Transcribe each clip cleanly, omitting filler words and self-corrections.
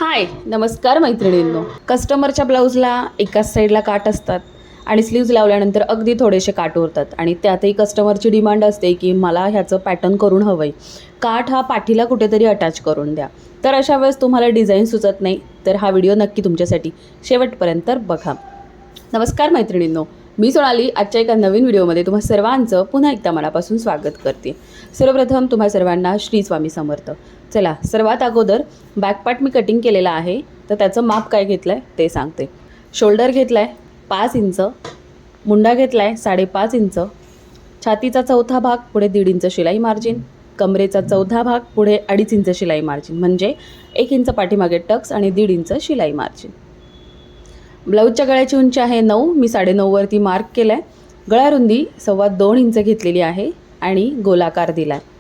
हाय, नमस्कार मैत्रिणींनो. कस्टमरच्या ब्लाऊजला एकाच साईडला काट असतात आणि स्लीव्ज लावल्यानंतर अगदी थोडेसे काट उरतात आणि त्यातही कस्टमरची डिमांड असते की मला ह्याचं पॅटर्न करून हवं आहे. काठ हा पाठीला कुठेतरी अटॅच करून द्या. तर अशा वेळेस तुम्हाला डिझाईन सुचत नाही तर हा व्हिडिओ नक्की तुमच्यासाठी शेवटपर्यंत बघा. नमस्कार मैत्रिणींनो, मी सोनाली आजच्या एका नवीन व्हिडिओमध्ये तुम्हा सर्वांचं पुन्हा एकदा मनापासून स्वागत करते. सर्वप्रथम तुम्हा सर्वांना श्री स्वामी समर्थ. चला, सर्वात अगोदर बॅकपार्ट मी कटिंग केलेला आहे, तर त्याचं माप काय घेतलं आहे ते सांगते. शोल्डर घेतला आहे 5 इंच, मुंडा घेतला आहे 5.5 इंच, छातीचा चौथा भाग पुढे 1.5 इंच शिलाई मार्जिन, कमरेचा चौथा भाग पुढे 2.5 इंच शिलाई मार्जिन, म्हणजे 1 इंच पाठीमागे टक्स आणि 1.5 इंच शिलाई मार्जिन. ब्लाऊजच्या गळ्याची उंची आहे 9, मी 9.5 वरती मार्क केला आहे. गळा रुंदी 2.25 इंच घेतलेली आहे आणि गोलाकार दिला आहे.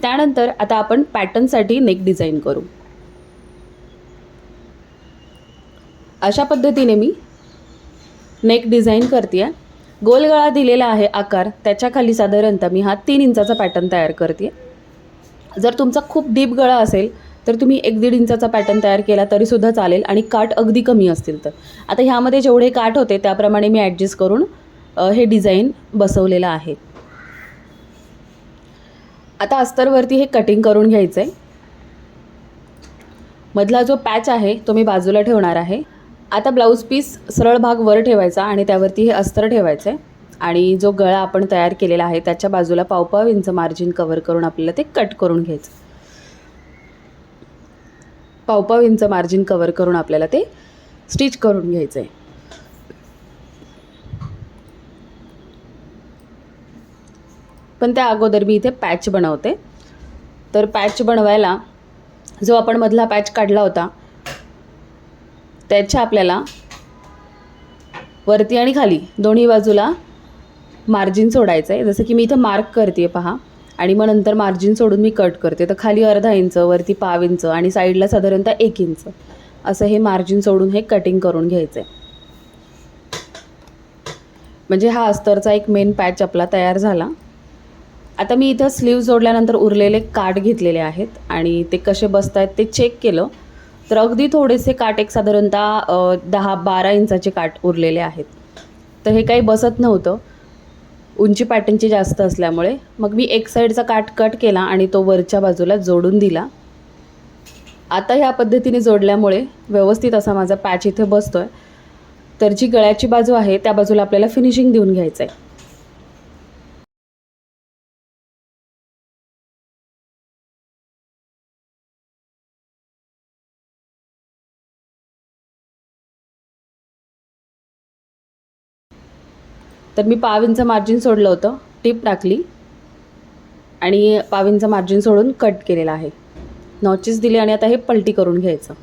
त्यानंतर आता आपण पॅटर्नसाठी नेक डिझाईन करू. अशा पद्धतीने मी नेक डिझाईन करते आहे. गोल गळा दिलेला आहे आकार, त्याच्या खाली साधारणतः मी हा 3 इंचाचा पॅटर्न तयार करते. जर तुमचा खूप डीप गळा असेल तर तुम्ही 1-1.5 इंचाचा पॅटर्न तयार केला तरीसुद्धा चालेल आणि काठ अगदी कमी असतील तर. आता ह्यामध्ये जेवढे काठ होते त्याप्रमाणे मी ॲडजस्ट करून हे डिझाईन बसवलेलं आहे. आता अस्तरवरती हे कटिंग करून घ्यायचं आहे. मधला जो पॅच आहे तो मी बाजूला ठेवणार आहे. आता ब्लाऊज पीस सरळ भाग वर ठेवायचा आणि त्यावरती हे अस्तर ठेवायचं आहे आणि जो गळा आपण तयार केलेला आहे त्याच्या बाजूला 1.5 इंच मार्जिन कव्हर करून आपल्याला ते कट करून घ्यायचं. 1.5 इंच मार्जिन कव्हर करून आपल्याला ते स्टिच करून घ्यायचं आहे. पण त्या अगोदर मी इथे पॅच बनवते. तर पॅच बनवायला जो आपण मधला पॅच काढला होता त्याच्या आपल्याला वरती आणि खाली दोन्ही बाजूला मार्जिन सोडायचं आहे. जसं की मी इथं मार्क करते पहा, आणि मग नंतर मार्जिन सोडून मी कट करते. तर खाली 1/2 इंच, वरती 1/5 इंच आणि साईडला साधारणतः 1 इंच असं हे मार्जिन सोडून हे कटिंग करून घ्यायचं आहे. म्हणजे हा अस्तरचा एक मेन पॅच आपला तयार झाला. आता मी इथं स्लीव जोडल्यानंतर उरलेले काठ घेतलेले आहेत आणि ते कसे बसत आहेत ते चेक केलं तर अगदी थोडेसे काठ, एक साधारणतः 10-12 इंचाचे काठ उरलेले आहेत. तर हे काही बसत नव्हतं उंची पॅटर्नची जास्त असल्यामुळे. मग मी एक साईडचा काठ कट केला आणि तो वरच्या बाजूला जोडून दिला. आता ह्या पद्धतीने जोडल्यामुळे व्यवस्थित असा माझा पॅच इथे बसतो आहे. तर जी गळ्याची बाजू आहे त्या बाजूला आपल्याला फिनिशिंग देऊन घ्यायचं आहे. तर मी 1/5 इंच मार्जिन सोडलं होतं, टिप टाकली आणि 1/5 इंच मार्जिन सोडून कट केलेला आहे. नॉचेस दिले आणि आता हे पलटी करून घ्यायचं.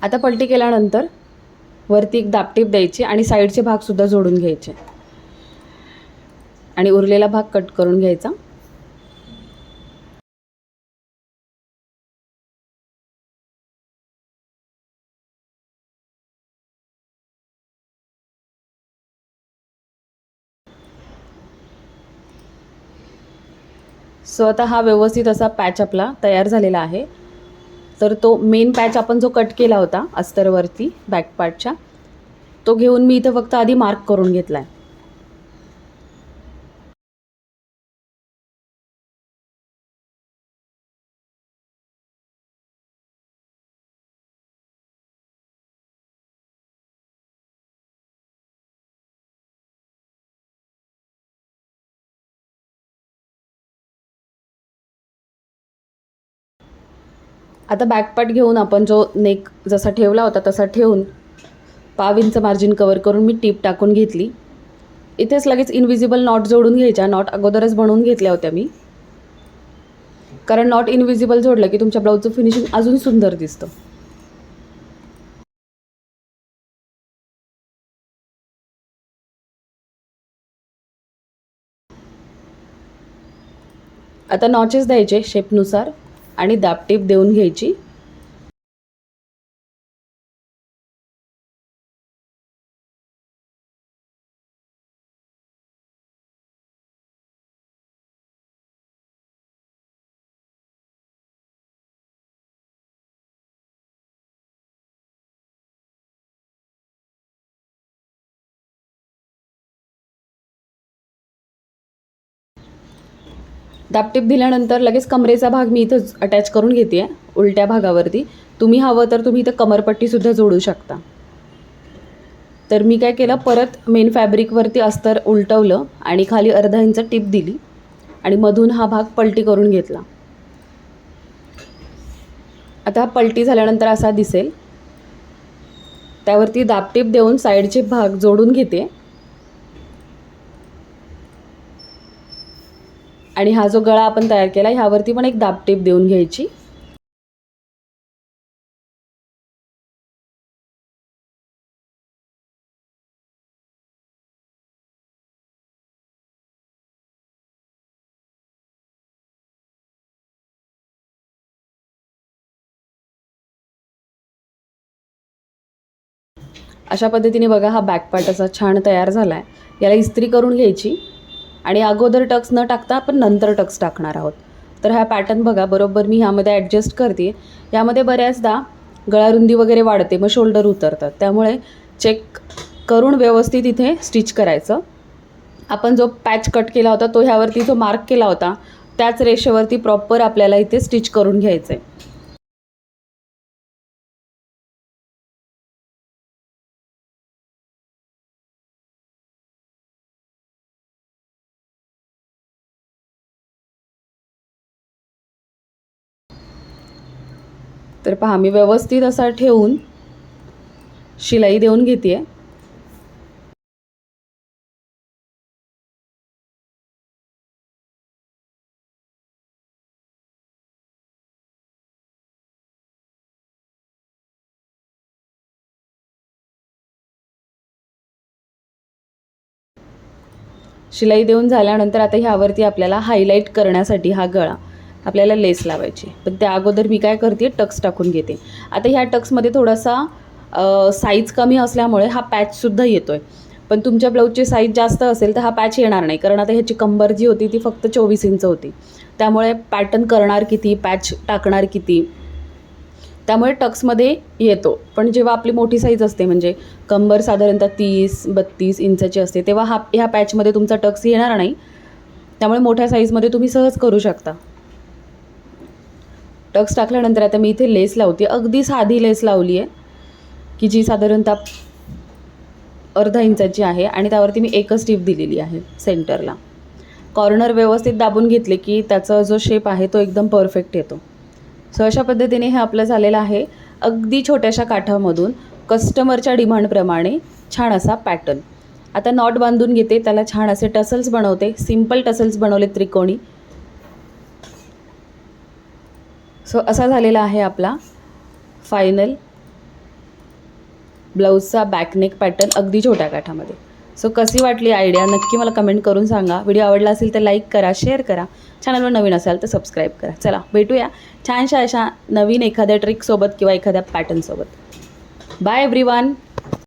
आता पलटी केल्यानंतर वरती एक दाबटीप द्यायची आणि साईडचे भागसुद्धा जोडून घ्यायचे आणि उरलेला भाग कट करून घ्यायचा. सो आता हा व्यवस्थित असा पॅच आपला तयार झालेला आहे. तर तो मेन पॅच आपण जो कट केला होता अस्तरवरती बॅक पार्टच्या, तो घेऊन मी इथं फक्त आधी मार्क करून घेतला आहे. आता बॅक पार्ट घेऊन आपण जो नेक जसा ठेवला होता तसा ठेवून 1/5 इंच मार्जिन कव्हर करून मी टीप टाकून घेतली. इथेच लगेच इनविजिबल नॉट जोडून घ्यायच्या. नॉट अगोदरच बनवून घेतल्या होत्या मी, कारण नॉट इनविजिबल जोडलं की तुमच्या ब्लाऊजचं फिनिशिंग अजून सुंदर दिसतं. आता नॉचेस द्यायचे शेपनुसार आणि दाबटीप देऊन घ्यायची. दाबटीप दिल्यानंतर लगेच कमरेचा भाग मी इथं अटॅच करून घेते आहे उलट्या भागावरती. तुम्ही हवं तर तुम्ही इथं कमरपट्टीसुद्धा जोडू शकता. तर मी काय केलं, परत मेन फॅब्रिकवरती अस्तर उलटवलं आणि खाली अर्धा इंच टिप दिली आणि मधून हा भाग पलटी करून घेतला. आता हा पलटी झाल्यानंतर असा दिसेल. त्यावरती दाबटीप देऊन साईडचे भाग जोडून घेते आणि हा जो गळा आपण तयार केला ह्यावरती पण एक दाबटीप देऊन घ्यायची. अशा पद्धतीने बघा हा बॅक पार्ट असा छान तयार झाला आहे. याला इस्त्री करून घ्यायची आणि अगोदर टक्स न टाकता आपण नंतर टक्स टाकणार आहोत. तर हा पॅटर्न बघा बरोबर मी ह्यामध्ये ॲडजस्ट करते. यामध्ये बऱ्याचदा गळारुंदी वगैरे वाढते, मग शोल्डर उतरतात, त्यामुळे चेक करून व्यवस्थित इथे स्टिच करायचं. आपण जो पॅच कट केला होता तो ह्यावरती जो मार्क केला होता त्याच रेषेवरती प्रॉपर आपल्याला इथे स्टिच करून घ्यायचं आहे. तर पहा मी व्यवस्थित असा ठेवून शिलाई देऊन घेते. शिलाई देऊन झाल्यानंतर आता ह्यावरती आपल्याला हायलाईट करण्यासाठी हा गळा आपल्याला लेस लावायची. पण त्या अगोदर मी काय करते, टक्स टाकून घेते. आता ह्या टक्समध्ये थोडासा साईज कमी असल्यामुळे हा पॅचसुद्धा येतो आहे. पण तुमच्या ब्लाऊजची साईज जास्त असेल तर हा पॅच येणार नाही, कारण आता ह्याची कंबर जी होती ती फक्त 24 इंच होती. त्यामुळे पॅटर्न करणार किती, पॅच टाकणार किती, त्यामुळे टक्समध्ये येतो. पण जेव्हा आपली मोठी साईज असते म्हणजे कंबर साधारणतः 30-32 इंचाची असते तेव्हा ह्या पॅचमध्ये तुमचा टक्स येणार नाही. त्यामुळे मोठ्या साईजमध्ये तुम्ही सहज करू शकता. टक्स टाकल्यानंतर आता मी इथे लेस लावते. अगदी साधी लेस लावली आहे की जी साधारणतः अर्धा इंचाची आहे आणि त्यावरती मी एकच टिप दिलेली आहे सेंटरला. कॉर्नर व्यवस्थित दाबून घेतले की त्याचा जो शेप आहे तो एकदम परफेक्ट येतो. सो अशा पद्धतीने हे आपलं झालेलं आहे अगदी छोट्याशा काठामधून कस्टमरच्या डिमांडप्रमाणे छान असा पॅटर्न. आता नॉट बांधून घेते, त्याला छान असे टसल्स बनवते. सिम्पल टसल्स बनवले त्रिकोणी. सो असा झालेला आहे आपला फायनल ब्लाऊजचा बॅकनेक पॅटर्न अगदी छोट्या काठामध्ये. सो कशी वाटली आयडिया नक्की मला कमेंट करून सांगा. व्हिडिओ आवडला असेल तर लाईक करा, शेअर करा. चॅनलवर नवीन असाल तर सबस्क्राईब करा. चला भेटूया छानशा अशा नवीन एखाद्या ट्रिकसोबत किंवा एखाद्या पॅटर्नसोबत. Bye everyone.